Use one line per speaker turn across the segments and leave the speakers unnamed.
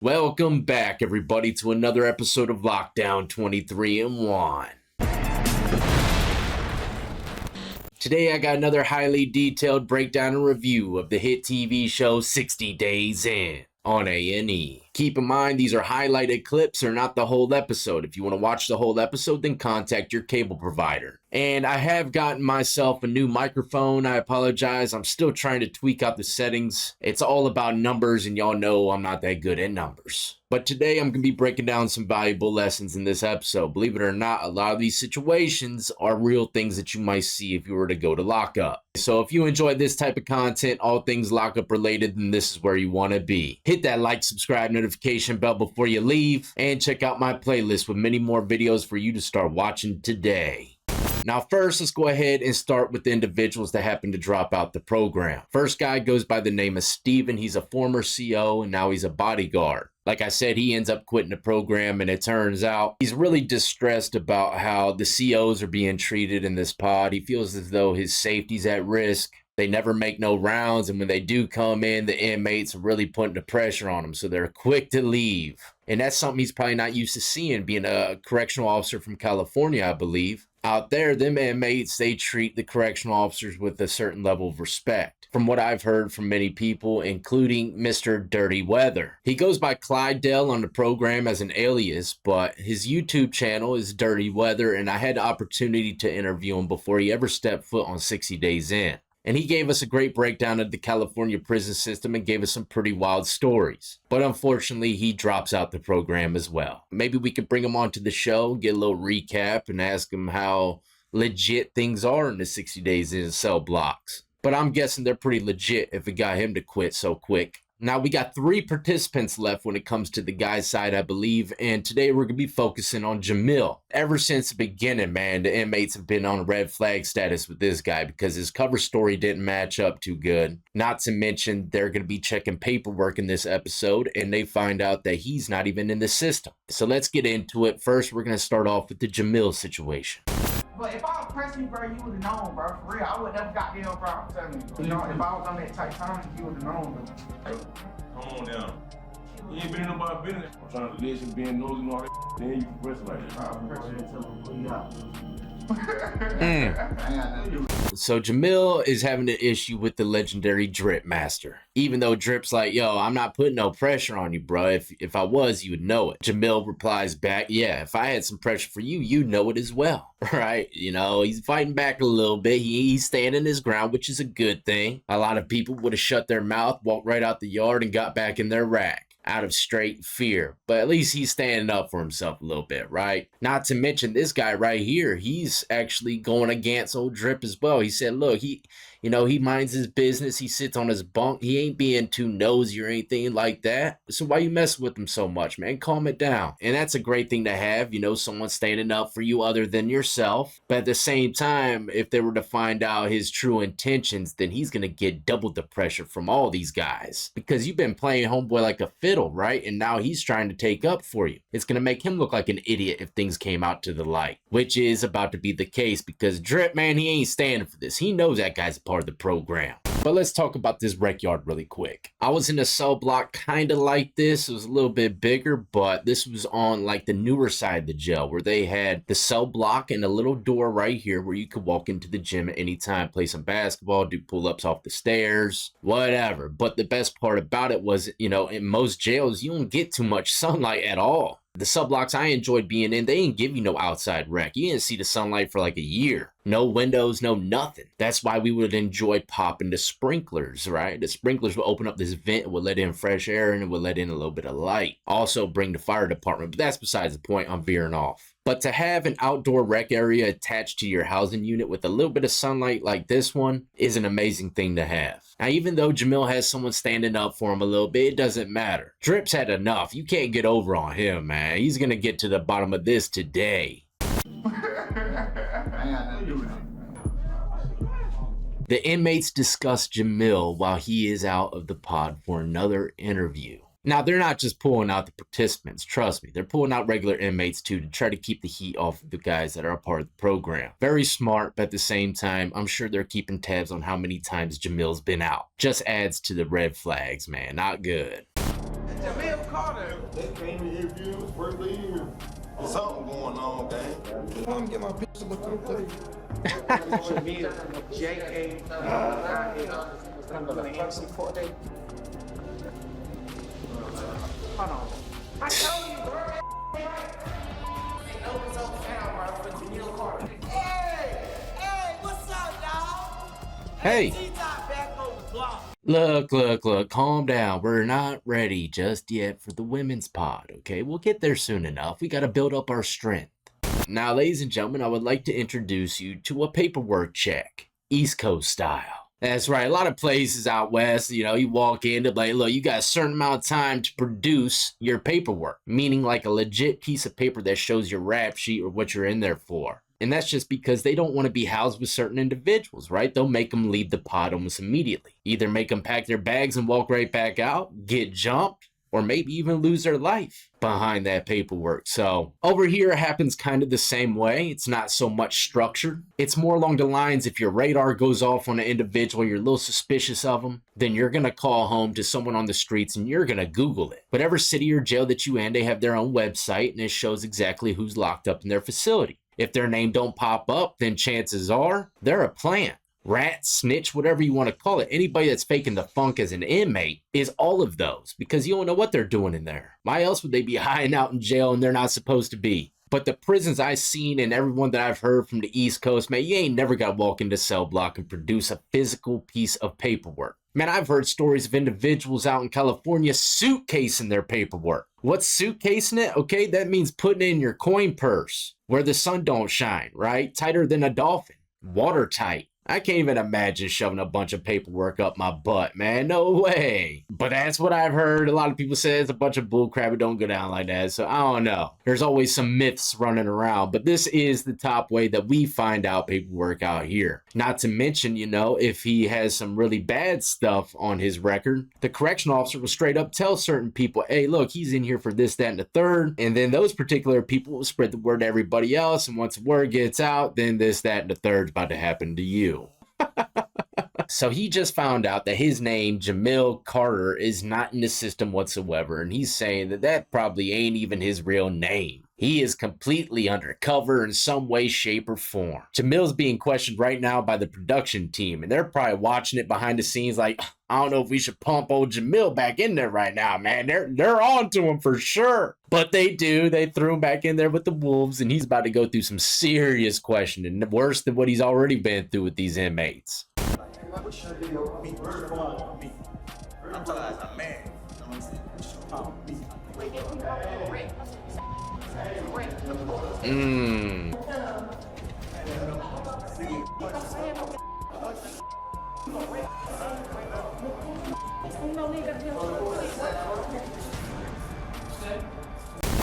Welcome back, everybody, to another episode of Lockdown 23 and 1. Today, I got another highly detailed breakdown and review of the hit TV show 60 Days In on A&E. Keep in mind, these are highlighted clips or not the whole episode. If you want to watch the whole episode, then contact your cable provider. And I have gotten myself a new microphone. I apologize. I'm still trying to tweak out the settings. It's all about numbers, and y'all know I'm not that good at numbers. But today I'm going to be breaking down some valuable lessons in this episode. Believe it or not, a lot of these situations are real things that you might see if you were to go to lockup. So if you enjoy this type of content, all things lockup related, then this is where you want to be. Hit that like, subscribe, notification bell before you leave, and check out my playlist with many more videos for you to start watching today. Now first, let's go ahead and start with the individuals that happen to drop out the program. First guy goes by the name of Steven. He's a former CO and now he's a bodyguard. Like I said, he ends up quitting the program, and it turns out he's really distressed about how the COs are being treated in this pod. He feels as though his safety's at risk. They never make no rounds, and when they do come in, the inmates are really putting the pressure on them, so they're quick to leave. And that's something he's probably not used to seeing, being a correctional officer from California, I believe. Out there, them inmates, they treat the correctional officers with a certain level of respect. From what I've heard from many people, including Mr. Dirty Weather. He goes by Clydell on the program as an alias, but his YouTube channel is Dirty Weather, and I had the opportunity to interview him before he ever stepped foot on 60 Days In. And he gave us a great breakdown of the California prison system and gave us some pretty wild stories. But unfortunately, he drops out the program as well. Maybe we could bring him onto the show, get a little recap, and ask him how legit things are in the 60 Days In cell blocks. But I'm guessing they're pretty legit if it got him to quit so quick. Now, we got 3 participants left when it comes to the guy's side, I believe, and today we're going to be focusing on Jamil. Ever since the beginning, man, the inmates have been on red flag status with this guy because his cover story didn't match up too good. Not to mention, they're going to be checking paperwork in this episode, and they find out that he's not even in the system. So let's get into it. First, we're going to start off with the Jamil situation.
But if I was pressing you, bro, you would have known, bro. For real, I would never got there, bro. I'm telling you. You know, if I was on that Titanic, you would have known, bro.
Hey, come on down. You ain't been in nobody's business. I'm trying to listen, being nosy and all that. Then you can press it like that.
I'm pressing it until I'm putting out.
So Jamil is having an issue with the legendary Drip Master. Even though Drip's like, yo, I'm not putting no pressure on you, bro. If I was, you would know it. Jamil replies back, yeah, if I had some pressure for you, you'd know it as well. Right? You know, he's fighting back a little bit. He's standing his ground, which is a good thing. A lot of people would have shut their mouth, walked right out the yard, and got back in their rack out of straight fear. But at least he's standing up for himself a little bit, right? Not to mention this guy right here, he's actually going against old Drip as well. He said, look, he minds his business. He sits on his bunk. He ain't being too nosy or anything like that. So why you mess with him so much, man? Calm it down. And that's a great thing to have, someone standing up for you other than yourself. But at the same time, if they were to find out his true intentions, then he's going to get double the pressure from all these guys. Because you've been playing homeboy like a fiddle, right? And now he's trying to take up for you. It's going to make him look like an idiot if things came out to the light. Which is about to be the case because Drip, man, he ain't standing for this. He knows that guy's a part of the program. But let's talk about this rec yard really quick. I was in a cell block kind of like this. It was a little bit bigger, but this was on like the newer side of the jail where they had the cell block and a little door right here where you could walk into the gym at any time, play some basketball, do pull-ups off the stairs, whatever. But the best part about it was, in most jails, you don't get too much sunlight at all. The cell blocks I enjoyed being in, they didn't give you no outside rec. You didn't see the sunlight for like a year. No windows, no nothing. That's why we would enjoy popping the sprinklers, right? The sprinklers would open up this vent, it would let in fresh air, and it would let in a little bit of light. Also bring the fire department, but that's besides the point. I'm veering off. But to have an outdoor rec area attached to your housing unit with a little bit of sunlight like this one is an amazing thing to have. Now, even though Jamil has someone standing up for him a little bit, it doesn't matter. Drip's had enough. You can't get over on him, man. He's going to get to the bottom of this today. The inmates discuss Jamil while he is out of the pod for another interview. Now, they're not just pulling out the participants, trust me. They're pulling out regular inmates, too, to try to keep the heat off of the guys that are a part of the program. Very smart, but at the same time, I'm sure they're keeping tabs on how many times Jamil's been out. Just adds to the red flags, man. Not good.
Jamil
They came in here, views, first day here. There's something going on, gang.
I'm get my pistol with them.
J.A. I'm gonna MC 4 days. Hold on. I told you, bro.
Hey, what's up, y'all?
Hey.
T-Top back on the block.
Look, calm down. We're not ready just yet for the women's pod, okay? We'll get there soon enough. We got to build up our strength. Now, ladies and gentlemen, I would like to introduce you to a paperwork check, East Coast style. That's right. A lot of places out west, you know, you walk in to like, look, you got a certain amount of time to produce your paperwork, meaning like a legit piece of paper that shows your rap sheet or what you're in there for. And that's just because they don't want to be housed with certain individuals, right? They'll make them leave the pod almost immediately. Either make them pack their bags and walk right back out, get jumped, or maybe even lose their life behind that paperwork. So over here, it happens kind of the same way. It's not so much structured. It's more along the lines, if your radar goes off on an individual, you're a little suspicious of them, then you're going to call home to someone on the streets and you're going to Google it. Whatever city or jail that you in, they have their own website and it shows exactly who's locked up in their facility. If their name don't pop up, then chances are they're a plant. Rat, snitch, whatever you want to call it. Anybody that's faking the funk as an inmate is all of those because you don't know what they're doing in there. Why else would they be hiding out in jail and they're not supposed to be? But the prisons I've seen and everyone that I've heard from the East Coast, man, you ain't never got to walk into cell block and produce a physical piece of paperwork. Man, I've heard stories of individuals out in California suitcasing their paperwork. What's suitcasing it? Okay, that means putting it in your coin purse where the sun don't shine, right? Tighter than a dolphin. Watertight. I can't even imagine shoving a bunch of paperwork up my butt, man. No way. But that's what I've heard. A lot of people say it's a bunch of bullcrap. It don't go down like that. So I don't know. There's always some myths running around. But this is the top way that we find out paperwork out here. Not to mention, you know, if he has some really bad stuff on his record, the correctional officer will straight up tell certain people, hey, look, he's in here for this, that, and the third. And then those particular people will spread the word to everybody else. And once the word gets out, then this, that, and the third is about to happen to you. So he just found out that his name, Jamil Carter, is not in the system whatsoever. And he's saying that that probably ain't even his real name. He is completely undercover in some way, shape, or form. Jamil's being questioned right now by the production team, and they're probably watching it behind the scenes like, I don't know if we should pump old Jamil back in there right now, man. They're on to him for sure. But they do. They threw him back in there with the Wolves, and he's about to go through some serious questioning, worse than what he's already been through with these inmates.
I'm talking as a man.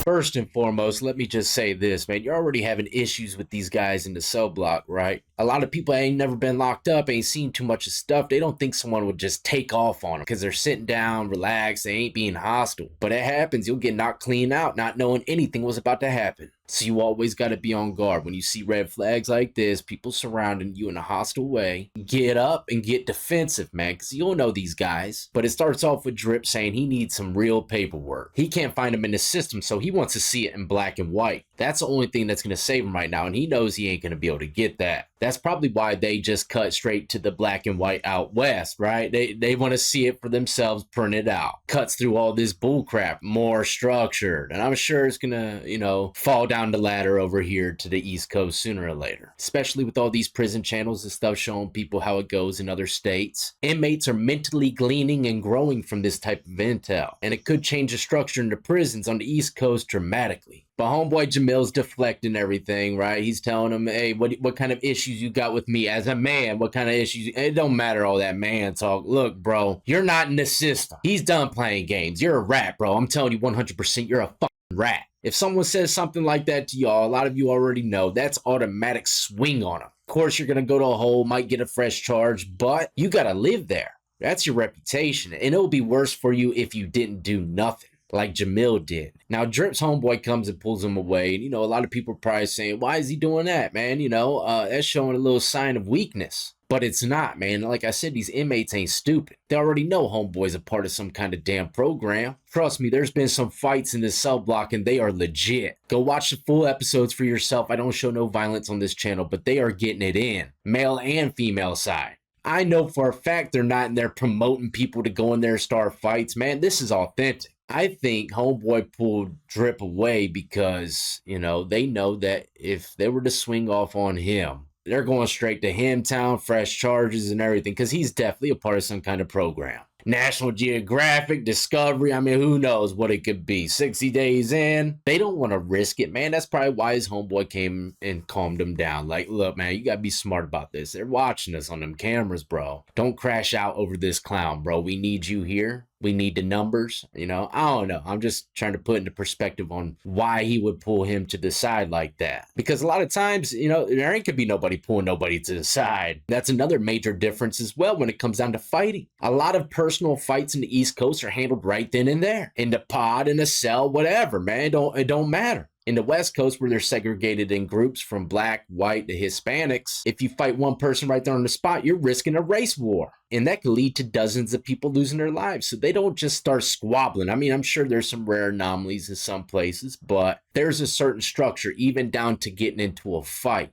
First and foremost, let me just say this, man. You're already having issues with these guys in the cell block, right? A lot of people ain't never been locked up, ain't seen too much of stuff. They don't think someone would just take off on them because they're sitting down, relaxed, they ain't being hostile. But it happens. You'll get knocked clean out, not knowing anything was about to happen. So you always got to be on guard. When you see red flags like this, people surrounding you in a hostile way, get up and get defensive, man, because you'll know these guys. But it starts off with Drip saying he needs some real paperwork. He can't find them in the system, so he wants to see it in black and white. That's the only thing that's going to save him right now, and he knows he ain't going to be able to get that. That's probably why they just cut straight to the black and white out west, right? They want to see it for themselves, print it out. Cuts through all this bullcrap, more structured. And I'm sure it's going to, you know, fall down the ladder over here to the East Coast sooner or later. Especially with all these prison channels and stuff showing people how it goes in other states. Inmates are mentally gleaning and growing from this type of intel. And it could change the structure in the prisons on the East Coast dramatically. But homeboy Jamil's deflecting everything, right? He's telling him, hey, what kind of issues you got with me as a man? What kind of issues? It don't matter all that man talk. Look, bro, you're not in the system. He's done playing games. You're a rat, bro. I'm telling you 100% you're a fucking rat. If someone says something like that to y'all, a lot of you already know that's automatic swing on them. Of course, you're going to go to a hole, might get a fresh charge, but you got to live there. That's your reputation. And it'll be worse for you if you didn't do nothing, like Jamil did. Now, Drip's homeboy comes and pulls him away. And, you know, a lot of people are probably saying, why is he doing that, man? You know, that's showing a little sign of weakness. But it's not, man. Like I said, these inmates ain't stupid. They already know homeboy's a part of some kind of damn program. Trust me, there's been some fights in this cell block and they are legit. Go watch the full episodes for yourself. I don't show no violence on this channel, but they are getting it in. Male and female side. I know for a fact they're not in there promoting people to go in there and start fights. Man, this is authentic. I think homeboy pulled Drip away because, you know, they know that if they were to swing off on him, they're going straight to him town, fresh charges and everything, because he's definitely a part of some kind of program. National Geographic, Discovery, I mean, who knows what it could be. 60 days in, they don't want to risk it, man. That's probably why his homeboy came and calmed him down. Like, look, man, you got to be smart about this. They're watching us on them cameras, bro. Don't crash out over this clown, bro. We need you here. We need the numbers, you know. I don't know. I'm just trying to put into perspective on why he would pull him to the side like that. Because a lot of times, you know, there ain't gonna be nobody pulling nobody to the side. That's another major difference as well when it comes down to fighting. A lot of personal fights in the East Coast are handled right then and there. In the pod, in a cell, whatever, man. It don't matter. In the West Coast, where they're segregated in groups from black, white to Hispanics, if you fight one person right there on the spot, you're risking a race war. And that could lead to dozens of people losing their lives. So they don't just start squabbling. I mean, I'm sure there's some rare anomalies in some places, but there's a certain structure, even down to getting into a fight.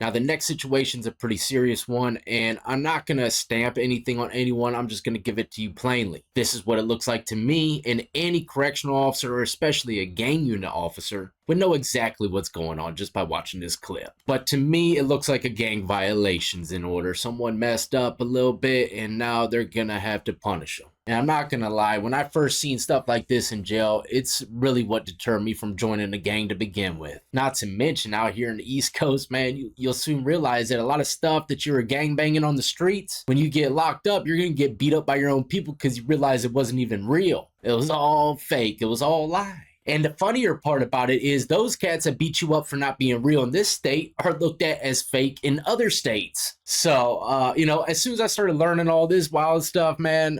Now, the next situation's a pretty serious one, and I'm not going to stamp anything on anyone. I'm just going to give it to you plainly. This is what it looks like to me, and any correctional officer, or especially a gang unit officer, would know exactly what's going on just by watching this clip. But to me, it looks like a gang violation's in order. Someone messed up a little bit, and now they're going to have to punish them. And I'm not going to lie, when I first seen stuff like this in jail, it's really what deterred me from joining the gang to begin with. Not to mention out here in the East Coast, man, you'll soon realize that a lot of stuff that you were gangbanging on the streets, when you get locked up, you're going to get beat up by your own people because you realize it wasn't even real. It was all fake. It was all a lie. And the funnier part about it is those cats that beat you up for not being real in this state are looked at as fake in other states. So, you know, as soon as I started learning all this wild stuff, man,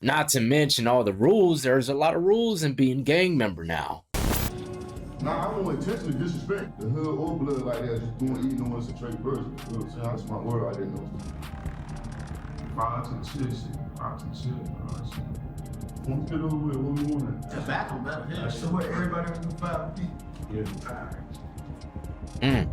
not to mention all the rules, there's a lot of rules in being a gang member now.
Nah, I don't intentionally disrespect the hood or blood like that, just eating on us a straight person. You know what I'm saying? That's my word, I didn't know.
Fire to the shit. Fire to the shit.
Once get over with, what we want to.
Tobacco better. Yeah. So what everybody was doing 5 feet.
Yeah.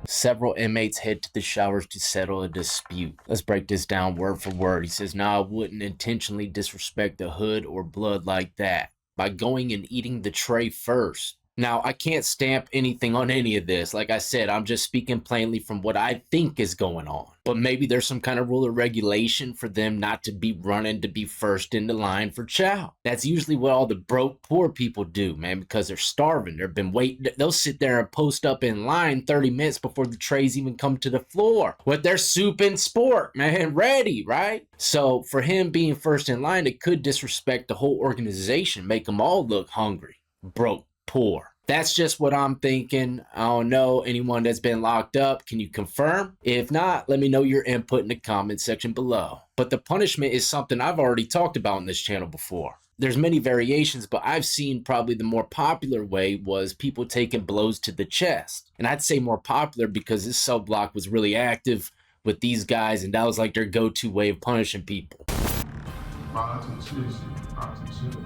Several inmates head to the showers to settle a dispute. Let's break this down word for word. He says, "Nah, I wouldn't intentionally disrespect the hood or blood like that by going and eating the tray first." Now, I can't stamp anything on any of this. Like I said, I'm just speaking plainly from what I think is going on. But maybe there's some kind of rule or regulation for them not to be running to be first in the line for chow. That's usually what all the broke, poor people do, man, because they're starving. They've been waiting. They'll sit there and post up in line 30 minutes before the trays even come to the floor with their soup and sport, man, ready, right? So for him being first in line, it could disrespect the whole organization, make them all look hungry, broke, poor. That's just what I'm thinking. I don't know anyone that's been locked up. Can you confirm? If not, let me know your input in the comment section below. But the punishment is something I've already talked about on this channel before. There's many variations, but I've seen probably the more popular way was people taking blows to the chest. And I'd say more popular because this cell block was really active with these guys, and that was like their go-to way of punishing people.
Fire to the shit. Fire to the shit.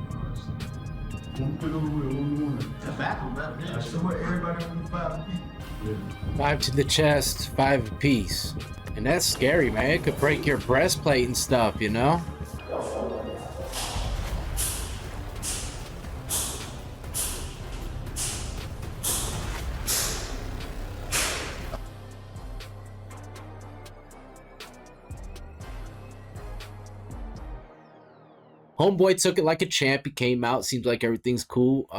Once get over with, what we want to.
Tobacco better. Yeah. So what everybody was doing 5 feet.
Yeah.
5 to the chest, 5 apiece. And that's scary, man. It could break your breastplate and stuff, you know? Homeboy took it like a champ. He came out, seems like everything's cool.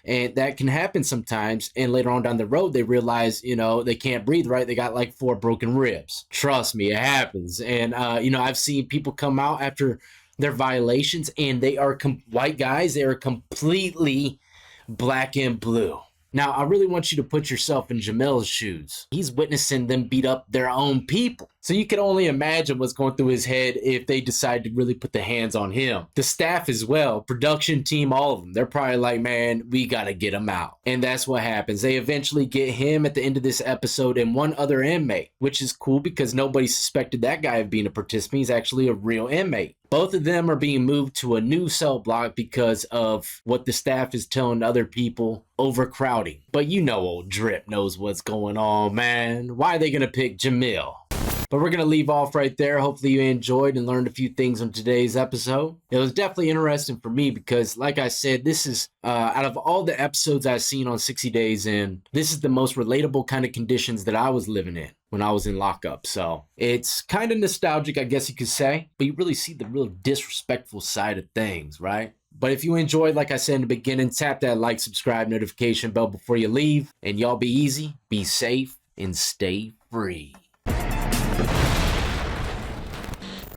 And that can happen sometimes. And later on down the road, they realize, you know, they can't breathe right. They got like 4 broken ribs. Trust me, it happens. And, you know, I've seen people come out after their violations and they are white guys. They are completely black and blue. Now, I really want you to put yourself in Jamel's shoes. He's witnessing them beat up their own people. So you can only imagine what's going through his head if they decide to really put the hands on him. The staff as well, production team, all of them, they're probably like, man, we gotta get him out. And that's what happens. They eventually get him at the end of this episode and one other inmate, which is cool because nobody suspected that guy of being a participant. He's actually a real inmate. Both of them are being moved to a new cell block because of what the staff is telling other people, overcrowding. But you know old Drip knows what's going on, man. Why are they going to pick Jamil? But we're going to leave off right there. Hopefully you enjoyed and learned a few things on today's episode. It was definitely interesting for me because, like I said, this is, out of all the episodes I've seen on 60 Days In, this is the most relatable kind of conditions that I was living in when I was in lockup. So it's kind of nostalgic, I guess you could say, but you really see the real disrespectful side of things, right? But if you enjoyed, like I said in the beginning, tap that like, subscribe, notification bell before you leave. And y'all be easy, be safe, and stay free.